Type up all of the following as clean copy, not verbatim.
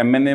MNA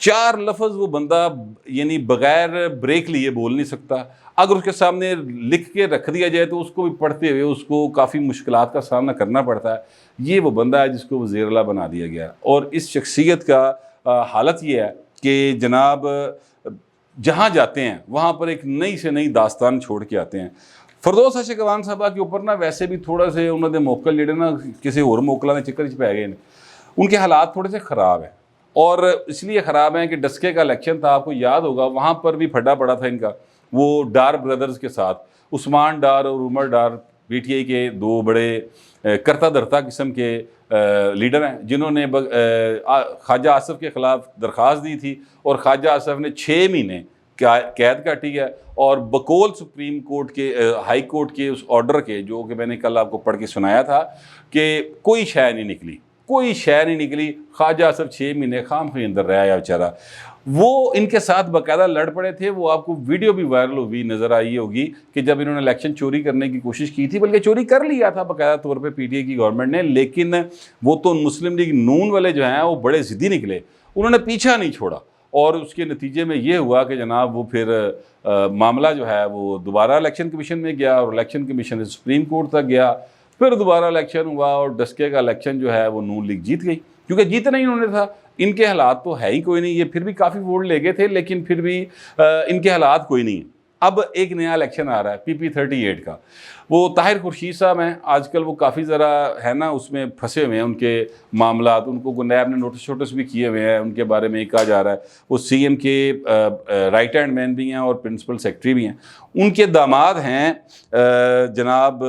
4 لفظ وہ بندہ یعنی بغیر بریک لیے بول نہیں سکتا. اگر اس کے سامنے لکھ کے رکھ دیا جائے تو اس کو بھی پڑھتے ہوئے اس کو کافی مشکلات کا سامنا کرنا پڑتا ہے. یہ وہ بندہ ہے جس کو وزیر اعلیٰ بنا دیا گیا. اور اس شخصیت کا حالت یہ ہے کہ جناب جہاں جاتے ہیں وہاں پر ایک نئی سے نئی داستان چھوڑ کے آتے ہیں. فردوس عاشق اوان صاحبہ کے اوپر نا ویسے بھی تھوڑا سے انہوں نے موکل جڑے نا کسی اور موکلوں نے چکر پی گئے ہیں. ان کے حالات تھوڑے سے خراب ہیں اور اس لیے خراب ہیں کہ ڈسکے کا الیکشن تھا, آپ کو یاد ہوگا, وہاں پر بھی پھڈا پڑا تھا ان کا وہ ڈار بردرز کے ساتھ. عثمان ڈار اور عمر ڈار پی ٹی آئی کے 2 بڑے کرتا دھرتا قسم کے لیڈر ہیں جنہوں نے خواجہ آصف کے خلاف درخواست دی تھی اور خواجہ آصف نے 6 مہینے قید کاٹی ہے. اور بقول سپریم کورٹ کے ہائی کورٹ کے اس آرڈر کے جو کہ میں نے کل آپ کو پڑھ کے سنایا تھا کہ کوئی شے نہیں نکلی, کوئی شے نہیں نکلی. خواجہ آصف 6 مہینے خام خواہ اندر رہا یا بیچارہ. وہ ان کے ساتھ باقاعدہ لڑ پڑے تھے. وہ آپ کو ویڈیو بھی وائرل ہوئی نظر آئی ہوگی کہ جب انہوں نے الیکشن چوری کرنے کی کوشش کی تھی, بلکہ چوری کر لیا تھا باقاعدہ طور پہ پی ٹی آئی کی گورنمنٹ نے, لیکن وہ تو مسلم لیگ نون والے جو ہیں وہ بڑے ضدی نکلے, انہوں نے پیچھا نہیں چھوڑا. اور اس کے نتیجے میں یہ ہوا کہ جناب وہ پھر معاملہ جو ہے وہ دوبارہ الیکشن کمیشن میں گیا اور الیکشن کمیشن سے سپریم کورٹ تک گیا. پھر دوبارہ الیکشن ہوا اور ڈسکے کا الیکشن جو ہے وہ نون لیگ جیت گئی, کیونکہ جیتنا ہی انہوں نے تھا. ان کے حالات تو ہے ہی کوئی نہیں, یہ پھر بھی کافی ووٹ لے گئے تھے لیکن پھر بھی ان کے حالات کوئی نہیں ہیں. اب ایک نیا الیکشن آ رہا ہے پی پی 38 کا. وہ طاہر خورشید صاحب ہیں, آج کل وہ کافی ذرا ہے نا اس میں پھنسے ہوئے ہیں, ان کے معاملات, ان کو نیب نے نوٹس بھی کیے ہوئے ہیں. ان کے بارے میں کہا جا رہا ہے وہ سی ایم کے رائٹ ہینڈ مین بھی ہیں اور پرنسپل سیکرٹری بھی ہیں. ان کے داماد ہیں جناب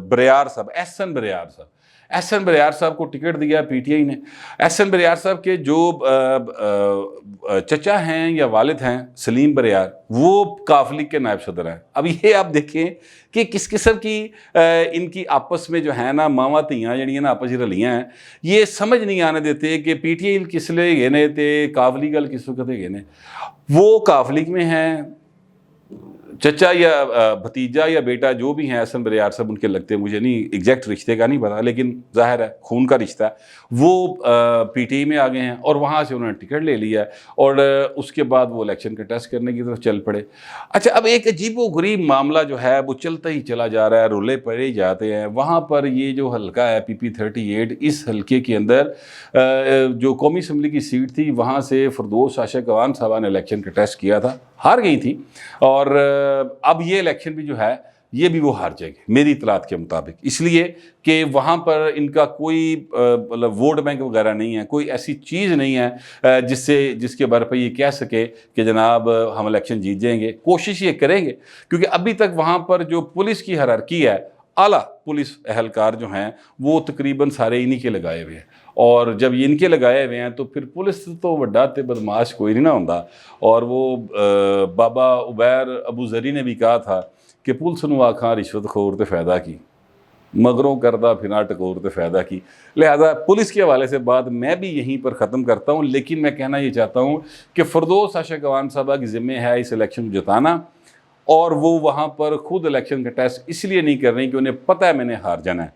بریار صاحب, احسن بریار صاحب. احسن بریار صاحب کو ٹکٹ دیا پی ٹی آئی نے. احسن بریار صاحب کے جو چچا ہیں یا والد ہیں سلیم بریار, وہ کاف لیگ کے نائب صدر ہیں. اب یہ آپ دیکھیں کہ کس قسم کی ان کی آپس میں جو ہے نا ماواں تھیاں جڑیاں نا آپس رلیاں ہیں. یہ سمجھ نہیں آنے دیتے کہ پی ٹی آئی کس لیے گئے نے تے کاف لیگ گل کس وقت گئے نے. وہ کاف لیگ میں ہیں, چچا یا بھتیجا یا بیٹا جو بھی ہیں احسن بریار صاحب ان کے لگتے ہیں, مجھے نہیں ایگزیکٹ رشتے کا نہیں پتا, لیکن ظاہر ہے خون کا رشتہ ہے. وہ پی ٹی آئی میں آ گئے ہیں اور وہاں سے انہوں نے ٹکٹ لے لیا ہے اور اس کے بعد وہ الیکشن کا ٹیسٹ کرنے کی طرف چل پڑے. اچھا, اب ایک عجیب و غریب معاملہ جو ہے وہ چلتا ہی چلا جا رہا ہے, رولے پڑے ہی جاتے ہیں. وہاں پر یہ جو حلقہ ہے پی پی 38, اس حلقے کے اندر جو قومی اسمبلی کی سیٹ تھی وہاں سے فردوس عاشق اوان صاحبہ نے الیکشن کا ٹیسٹ کیا تھا, ہار گئی تھی. اور اب یہ الیکشن بھی جو ہے یہ بھی وہ ہار جائے گی میری اطلاعات کے مطابق, اس لیے کہ وہاں پر ان کا کوئی مطلب ووٹ بینک وغیرہ نہیں ہے, کوئی ایسی چیز نہیں ہے جس کے بر پہ یہ کہہ سکے کہ جناب ہم الیکشن جیت جائیں گے. کوشش یہ کریں گے کیونکہ ابھی تک وہاں پر جو پولیس کی ہرارکی ہے, اعلیٰ پولیس اہلکار جو ہیں وہ تقریباً سارے انہی کے لگائے ہوئے ہیں. اور جب ان کے لگائے ہوئے ہیں تو پھر پولیس تو وڈا تے بدماش کوئی نہیں نہ ہوتا. اور وہ بابا عبیر ابو ذری نے بھی کہا تھا کہ پولیس نو آکھاں رشوت خور تے فائدہ کی, مگروں کردہ پھنا ٹکور تے فائدہ کی. لہذا پولیس کے حوالے سے بات میں بھی یہیں پر ختم کرتا ہوں, لیکن میں کہنا یہ چاہتا ہوں کہ فردوس عاشق اوان صاحبہ کی ذمہ ہے اس الیکشن کو جتانا, اور وہ وہاں پر خود الیکشن کا ٹیسٹ اس لیے نہیں کر رہی کہ انہیں پتہ ہے میں نے ہار جانا ہے,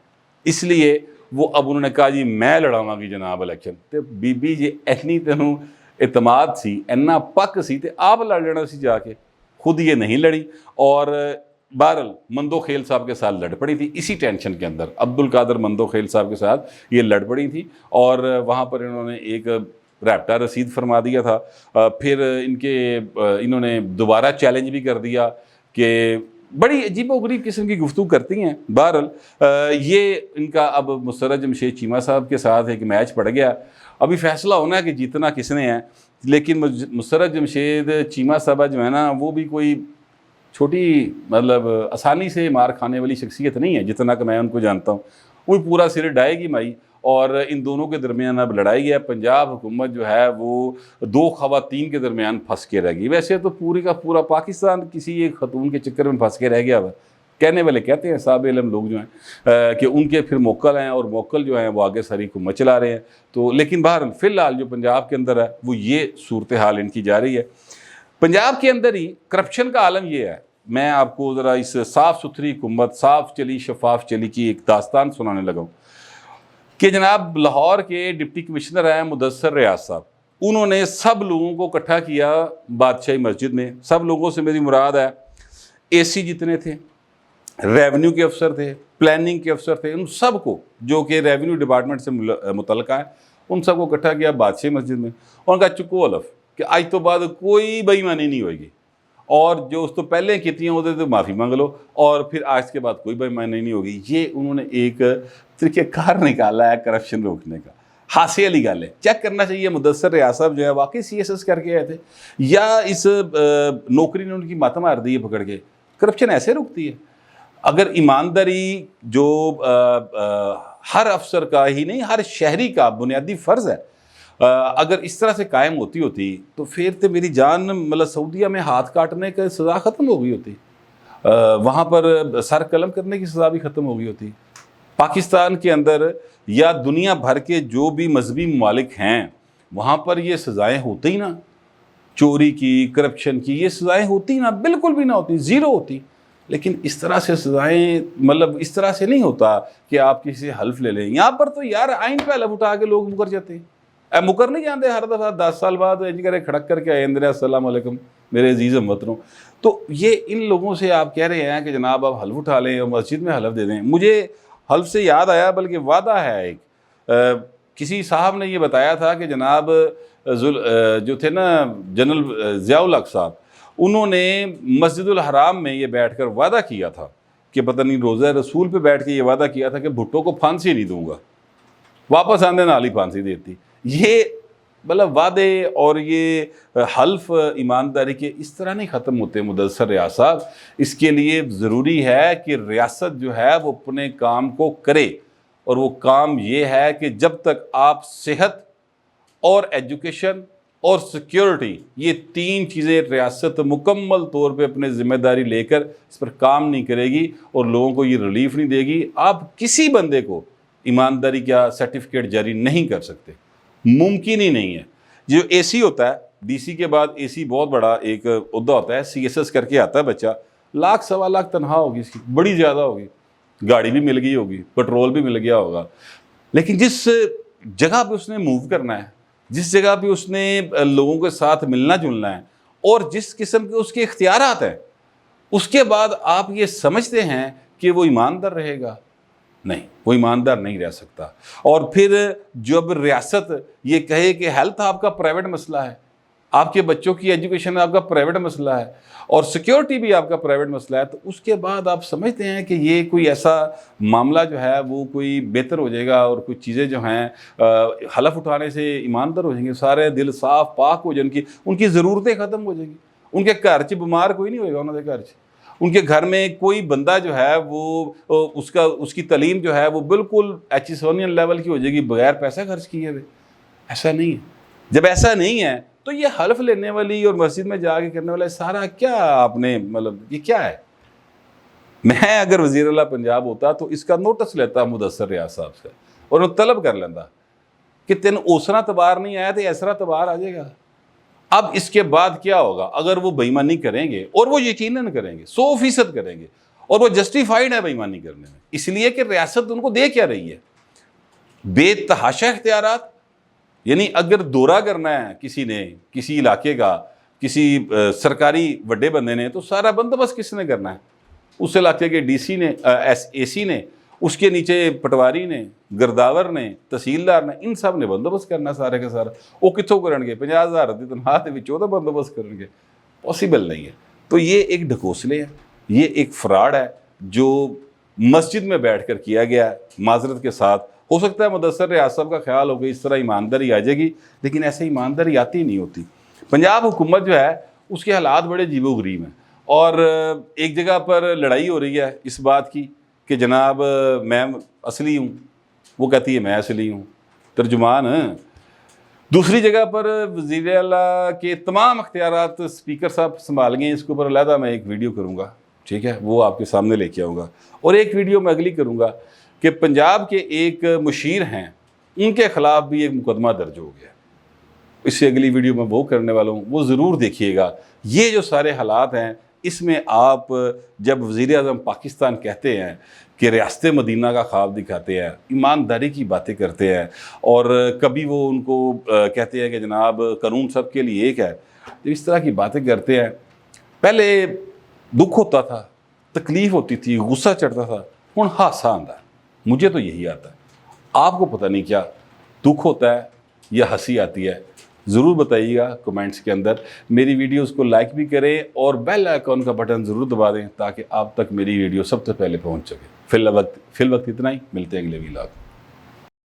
اس لیے وہ اب انہوں نے کہا جی میں لڑاواں گی جناب الیکشن. تے بی بی جی اینی تینوں اعتماد سی, اینا پک سی تے آپ لڑ لینا سی جا کے. خود یہ نہیں لڑی اور بہرحال مندو خیل صاحب کے ساتھ لڑ پڑی تھی اسی ٹینشن کے اندر. عبد القادر مندو خیل صاحب کے ساتھ یہ لڑ پڑی تھی اور وہاں پر انہوں نے ایک ریپٹا رسید فرما دیا تھا. پھر انہوں نے دوبارہ چیلنج بھی کر دیا کہ بڑی عجیب و غریب قسم کی گفتگو کرتی ہیں. بہرحال یہ ان کا اب مسرت جمشید چیمہ صاحب کے ساتھ ایک میچ پڑ گیا. ابھی فیصلہ ہونا ہے کہ جیتنا کس نے ہے, لیکن مسرت جمشید چیمہ صاحبہ جو ہے نا وہ بھی کوئی چھوٹی مطلب آسانی سے مار کھانے والی شخصیت نہیں ہے جتنا کہ میں ان کو جانتا ہوں. وہ پورا سر ڈائے گی مائی, اور ان دونوں کے درمیان اب لڑائی ہے. پنجاب حکومت جو ہے وہ 2 خواتین کے درمیان پھنس کے رہ گئی. ویسے تو پوری کا پورا پاکستان کسی ایک خاتون کے چکر میں پھنس کے رہ گیا. کہنے والے کہتے ہیں صاحب علم لوگ جو ہیں کہ ان کے پھر موکل ہیں اور موکل جو ہیں وہ آگے ساری حکومت چلا رہے ہیں. تو لیکن بہرحال فی الحال جو پنجاب کے اندر ہے وہ یہ صورتحال ان کی جا رہی ہے. پنجاب کے اندر ہی کرپشن کا عالم یہ ہے. میں آپ کو ذرا اس صاف ستھری حکومت, صاف چلی شفاف چلی کی ایک داستان سنانے لگا ہوں کہ جناب لاہور کے ڈپٹی کمشنر ہیں مدثر ریاض صاحب, انہوں نے سب لوگوں کو اکٹھا کیا بادشاہی مسجد میں. سب لوگوں سے میری مراد ہے اے سی جتنے تھے, ریونیو کے افسر تھے, پلاننگ کے افسر تھے, ان سب کو جو کہ ریونیو ڈپارٹمنٹ سے متعلقہ ہے, ان سب کو اکٹھا کیا بادشاہی مسجد میں, اور ان کا چکو الف کہ آج تو بعد کوئی بے ایمانی نہیں ہوئے گی, اور جو اس تو پہلے کیتی ہیں وہ تو معافی مانگ لو, اور پھر آج کے بعد کوئی بے ایمانی نہیں ہوگی. یہ انہوں نے ایک طریقہ کار نکالا ہے کرپشن روکنے کا. ہاسے والی گل ہے, چیک کرنا چاہیے مدثر ریاض صاحب جو ہے واقعی سی ایس ایس کر کے آئے تھے, یا اس نوکری نے ان کی ماتم مار دی ہے پکڑ کے. کرپشن ایسے رکتی ہے. اگر ایمانداری جو ہر افسر کا ہی نہیں ہر شہری کا بنیادی فرض ہے, اگر اس طرح سے قائم ہوتی تو پھر تو میری جان مطلب سعودیہ میں ہاتھ کاٹنے کا سزا ختم ہو گئی ہوتی, وہاں پر سر قلم کرنے کی سزا بھی ختم ہو گئی ہوتی. پاکستان کے اندر یا دنیا بھر کے جو بھی مذہبی ممالک ہیں وہاں پر یہ سزائیں ہوتی ہی نا, چوری کی, کرپشن کی, یہ سزائیں ہوتی نا, بالکل بھی نہ ہوتی, زیرو ہوتی. لیکن اس طرح سے سزائیں مطلب اس طرح سے نہیں ہوتا کہ آپ کسی سے حلف لے لیں. یہاں پر تو یار آئین پہ حلف اٹھا کے لوگ مکر جاتے ہیں. مکر نہیں جانتے ہر دفعہ 10 سال بعد کرے کھڑک کر کے اندر السلام علیکم میرے عزیز ہموطنوں. تو یہ ان لوگوں سے آپ کہہ رہے ہیں کہ جناب آپ حلف اٹھا لیں اور مسجد میں حلف دے دیں. مجھے حلف سے یاد آیا, بلکہ وعدہ ہے ایک, کسی صاحب نے یہ بتایا تھا کہ جناب جو تھے نا جنرل ضیاء الحق صاحب, انہوں نے مسجد الحرام میں یہ بیٹھ کر وعدہ کیا تھا کہ پتہ نہیں روزہ رسول پہ بیٹھ کے یہ وعدہ کیا تھا کہ بھٹو کو پھانسی نہیں دوں گا, واپس آنے نال ہی پھانسی دیتی. یہ مطلب وعدے اور یہ حلف ایمانداری کے اس طرح نہیں ختم ہوتے مدثر ریاض صاحب. اس کے لیے ضروری ہے کہ ریاست جو ہے وہ اپنے کام کو کرے, اور وہ کام یہ ہے کہ جب تک آپ صحت اور ایجوکیشن اور سیکیورٹی, یہ 3 چیزیں ریاست مکمل طور پہ اپنے ذمہ داری لے کر اس پر کام نہیں کرے گی اور لوگوں کو یہ ریلیف نہیں دے گی, آپ کسی بندے کو ایمانداری کا سرٹیفکیٹ جاری نہیں کر سکتے, ممکن ہی نہیں ہے. جو اے سی ہوتا ہے, ڈی سی کے بعد اے سی بہت بڑا ایک عہدہ ہوتا ہے, سی ایس ایس کر کے آتا ہے بچہ, 1 لاکھ 1.25 لاکھ تنخواہ ہوگی اس کی, بڑی زیادہ ہوگی, گاڑی بھی مل گئی ہوگی, پیٹرول بھی مل گیا ہوگا. لیکن جس جگہ پہ اس نے موو کرنا ہے, جس جگہ پہ اس نے لوگوں کے ساتھ ملنا جلنا ہے, اور جس قسم کے اس کے اختیارات ہیں, اس کے بعد آپ یہ سمجھتے ہیں کہ وہ ایماندار رہے گا؟ نہیں, وہ ایماندار نہیں رہ سکتا. اور پھر جب ریاست یہ کہے کہ ہیلتھ آپ کا پرائیویٹ مسئلہ ہے, آپ کے بچوں کی ایجوکیشن آپ کا پرائیویٹ مسئلہ ہے, اور سیکیورٹی بھی آپ کا پرائیویٹ مسئلہ ہے, تو اس کے بعد آپ سمجھتے ہیں کہ یہ کوئی ایسا معاملہ جو ہے وہ کوئی بہتر ہو جائے گا, اور کچھ چیزیں جو ہیں حلف اٹھانے سے ایماندار ہو جائیں گے, سارے دل صاف پاک ہو جائیں, ان کی ضرورتیں ختم ہو جائیں گی. ان کے گھر چ بیمار کوئی نہیں ہوئے گا, انہوں نے گھر چ ان کے گھر میں کوئی بندہ جو ہے وہ اس کی تعلیم جو ہے وہ بالکل ایچسونین لیول کی ہو جائے گی بغیر پیسہ خرچ کیے ہوئے. ایسا نہیں ہے. جب ایسا نہیں ہے تو یہ حلف لینے والی اور مسجد میں جا کے کرنے والا سارا کیا آپ نے مطلب یہ کیا ہے؟ میں اگر وزیر اعلیٰ پنجاب ہوتا تو اس کا نوٹس لیتا مدثر ریاض صاحب سے, اور وہ طلب کر لینا کہ تین اوسرا تبار نہیں آیا تو ایسرا تبار آ جائے گا. اب اس کے بعد کیا ہوگا اگر وہ بے ایمانی کریں گے, اور وہ یقیناً کریں گے, 100% کریں گے, اور وہ جسٹیفائڈ ہے بے ایمانی کرنے میں, اس لیے کہ ریاست ان کو دے کیا رہی ہے؟ بے تحاشا اختیارات. یعنی اگر دورہ کرنا ہے کسی نے کسی علاقے کا, کسی سرکاری بڑے بندے نے, تو سارا بندوبست کس نے کرنا ہے؟ اس علاقے کے ڈی سی نے, اے سی نے, اس کے نیچے پٹواری نے, گرداور نے, تحصیلدار نے, ان سب نے بندوبست کرنا سارے کا سارا. وہ کتوں کرن گے 50,000 کی تنخواہ دے وچ وہ بندوبست کرن گے؟ پاسبل نہیں ہے. تو یہ ایک ڈھکوسلے ہے, یہ ایک فراڈ ہے جو مسجد میں بیٹھ کر کیا گیا ہے. معذرت کے ساتھ ہو سکتا ہے مدثر ریاض صاحب کا خیال ہو کہ اس طرح ایمانداری آ جائے گی, لیکن ایسے ایمانداری آتی نہیں ہوتی. پنجاب حکومت جو ہے اس کے حالات بڑے عجیب و غریب ہیں, اور ایک جگہ پر لڑائی ہو رہی ہے اس بات کی کہ جناب میں اصلی ہوں, وہ کہتی ہے میں اصلی ہوں, ترجمان. دوسری جگہ پر وزیر اعلیٰ کے تمام اختیارات اسپیکر صاحب سنبھال گئے. اس کے اوپر علیحدہ میں ایک ویڈیو کروں گا, ٹھیک ہے, وہ آپ کے سامنے لے کے آؤں گا. اور ایک ویڈیو میں اگلی کروں گا کہ پنجاب کے ایک مشیر ہیں, ان کے خلاف بھی ایک مقدمہ درج ہو گیا. اس سے اگلی ویڈیو میں وہ کرنے والا ہوں, وہ ضرور دیکھیے گا. یہ جو سارے حالات ہیں اس میں آپ جب وزیر اعظم پاکستان کہتے ہیں کہ ریاست مدینہ کا خواب دکھاتے ہیں، ایمانداری کی باتیں کرتے ہیں، اور کبھی وہ ان کو کہتے ہیں کہ جناب قانون سب کے لیے ایک ہے، جب اس طرح کی باتیں کرتے ہیں، پہلے دکھ ہوتا تھا، تکلیف ہوتی تھی، غصہ چڑھتا تھا، ہن ہاسا آندا ہے، مجھے تو یہی آتا ہے، آپ کو پتہ نہیں کیا دکھ ہوتا ہے یا ہنسی آتی ہے؟ ضرور بتائیے گا کمنٹس کے اندر۔ میری ویڈیوز کو لائک بھی کریں اور بیل آئیکن کا بٹن ضرور دبا دیں تاکہ آپ تک میری ویڈیو سب سے پہلے پہنچ سکے۔ فی الوقت اتنا ہی، ملتے ہیں اگلے ویلاگ۔